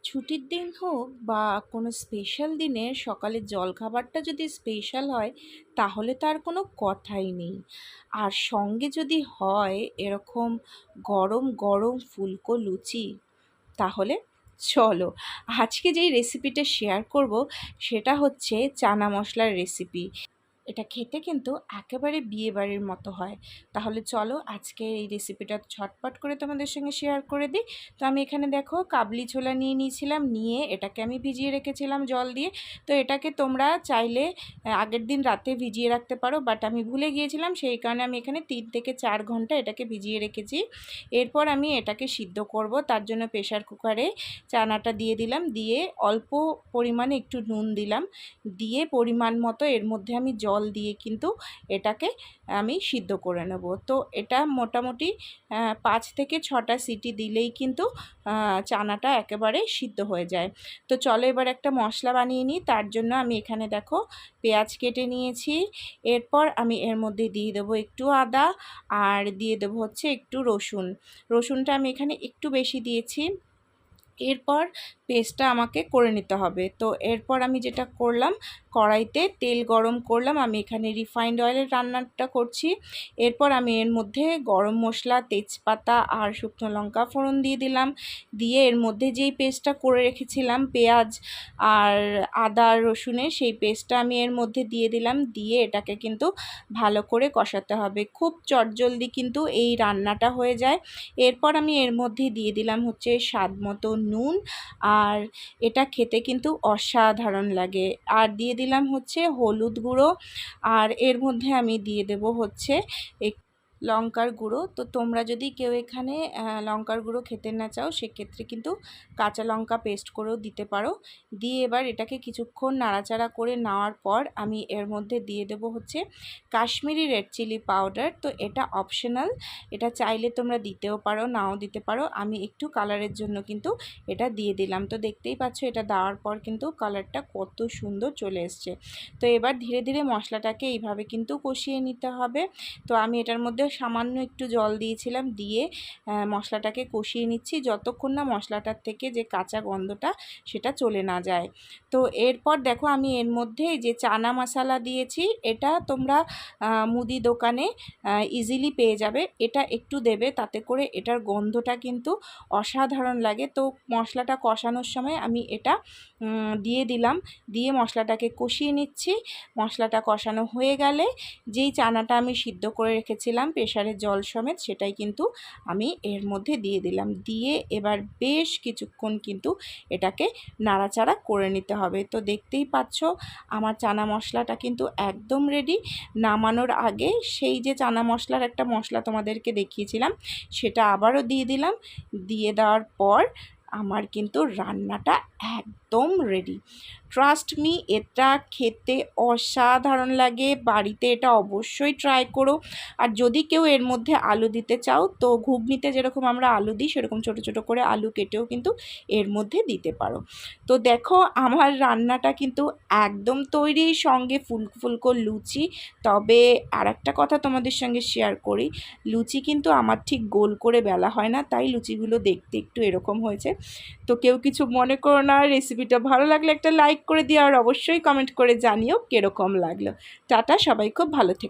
ছুটির দিন হোক বা কোনো স্পেশাল দিনে সকালের জলখাবারটা যদি স্পেশাল হয় তাহলে তো আর কোনো কথাই নেই। আর সঙ্গে যদি হয় এরকম গরম গরম ফুলকো লুচি, তাহলে চলো আজকে যেই রেসিপিটা শেয়ার করব সেটা হচ্ছে চানা মশলার রেসিপি। এটা খেতে কিন্তু একেবারে বিয়েবাড়ির মতো হয়। তাহলে চলো আজকে এই রেসিপিটা ঝটপট করে তোমাদের সঙ্গে শেয়ার করে দিই। তো আমি এখানে দেখো কাবলি ছোলা নিয়ে নিয়েছিলাম, নিয়ে এটাকে আমি ভিজিয়ে রেখেছিলাম জল দিয়ে। তো এটাকে তোমরা চাইলে আগের দিন রাতে ভিজিয়ে রাখতে পারো, বাট আমি ভুলে গিয়েছিলাম সেই কারণে আমি এখানে 3 থেকে 4 ঘন্টা এটাকে ভিজিয়ে রেখেছি। এরপর আমি এটাকে সিদ্ধ করব, তার জন্য প্রেশার কুকারে চানাটা দিয়ে দিলাম, দিয়ে অল্প পরিমাণে একটু নুন দিলাম, দিয়ে পরিমাণ মতো এর মধ্যে আমি জল দিয়ে কিন্তু এটাকে আমি সিদ্ধ করে নেব। তো এটা মোটামুটি 5 থেকে 6টা সিটি দিলেই কিন্তু চানাটা একেবারে সিদ্ধ হয়ে যায়। তো চলো এবার একটা মশলা বানিয়ে নিই। তার জন্য আমি এখানে দেখো পেঁয়াজ কেটে নিয়েছি। এরপর আমি এর মধ্যে দিয়ে দেবো একটু আদা, আর দিয়ে দেবো হচ্ছে একটু রসুন। রসুনটা আমি এখানে একটু বেশি দিয়েছি। এরপর পেস্টটা আমাকে করে নিতে হবে। তো এরপর আমি যেটা করলাম, কড়াইতে তেল গরম করলাম। আমি এখানে রিফাইন্ড অয়েলের রান্নাটা করছি। এরপর আমি এর মধ্যে গরম মশলা, তেজপাতা আর শুকনো লঙ্কা ফোড়ন দিয়ে দিলাম। দিয়ে এর মধ্যে যেই পেস্টটা করে রেখেছিলাম পেঁয়াজ আর আদা রসুনের, সেই পেস্টটা আমি এর মধ্যে দিয়ে দিলাম। দিয়ে এটাকে কিন্তু ভালো করে কষাতে হবে। খুব চটজলদি কিন্তু এই রান্নাটা হয়ে যায়। এরপর আমি এর মধ্যে দিয়ে দিলাম হচ্ছে স্বাদ মতো নুন, আর এটা খেতে কিন্তু অসাধারণ লাগে। আর দিয়ে দিলাম হচ্ছে হলুদ গুঁড়ো, আর এর মধ্যে আমি দিয়ে দেব হচ্ছে লঙ্কার গুঁড়ো। তো তোমরা যদি কেউ এখানে লঙ্কার গুঁড়ো খেতে না চাও সেক্ষেত্রে কিন্তু কাঁচা লঙ্কা পেস্ট করেও দিতে পারো। দিয়ে এবার এটাকে কিছুক্ষণ নাড়াচাড়া করে নেওয়ার পর আমি এর মধ্যে দিয়ে দেব হচ্ছে কাশ্মীরি রেড চিলি পাউডার। তো এটা অপশনাল, এটা চাইলে তোমরা দিতেও পারো নাও দিতে পারো। আমি একটু কালারের জন্য কিন্তু এটা দিয়ে দিলাম। তো দেখতেই পাচ্ছ এটা দেওয়ার পর কিন্তু কালারটা কত সুন্দর চলে এসছে। তো এবার ধীরে ধীরে মশলাটাকে এইভাবে কিন্তু কষিয়ে নিতে হবে। তো আমি এটার মধ্যে সামান্য একটু জল দিয়েছিলাম, দিয়ে মশলাটাকে কষিয়ে নিচ্ছি যতক্ষণ না মশলাটার থেকে যে কাঁচা গন্ধটা সেটা চলে না যায়। তো এরপর দেখো আমি এর মধ্যে যে চানা মশলা দিয়েছি, এটা তোমরা মুদি দোকানে ইজিলি পেয়ে যাবে। এটা একটু দেবে, তাতে করে এটার গন্ধটা কিন্তু অসাধারণ লাগে। তো মশলাটা কষানোর সময় আমি এটা দিয়ে দিলাম, দিয়ে মশলাটাকে কষিয়ে নিচ্ছি। মশলাটা কষানো হয়ে গেলে যেই চানাটা আমি সিদ্ধ করে রেখেছিলাম প্রেসারের জল সমেত, সেটাই কিন্তু আমি এর মধ্যে দিয়ে দিলাম। দিয়ে এবার বেশ কিছুক্ষণ কিন্তু এটাকে নাড়াচাড়া করে নিতে হবে। তো দেখতেই পাচ্ছ আমার চানা মশলাটা কিন্তু একদম রেডি। নামানোর আগে সেই যে চানা মশলার একটা মশলা তোমাদেরকে দেখিয়েছিলাম সেটা আবারও দিয়ে দিলাম। দিয়ে দেওয়ার পর আমার কিন্তু রান্নাটা একদম রেডি। ট্রাস্ট মি, এটা খেতে অসাধারণ লাগে। বাড়িতে এটা অবশ্যই ট্রাই করো। আর যদি কেউ এর মধ্যে আলু দিতে চাও, তো ঘুগনিতে যেরকম আমরা আলু দিই সেরকম ছোটো ছোটো করে আলু কেটেও কিন্তু এর মধ্যে দিতে পারো। তো দেখো আমার রান্নাটা কিন্তু একদম তৈরি, সঙ্গে ফুলকো ফুলকো লুচি। তবে আর একটা কথা তোমাদের সঙ্গে শেয়ার করি, লুচি কিন্তু আমার ঠিক গোল করে বেলা হয় না, তাই লুচিগুলো দেখতে একটু এরকম হয়েছে। তো কেউ কিছু মনে করো না। রেসিপিটা ভালো লাগলে একটা লাইক করে দিও, আর অবশ্যই কমেন্ট করে জানিও কীরকম লাগলো। টাটা, সবাই খুব ভালো থেকো।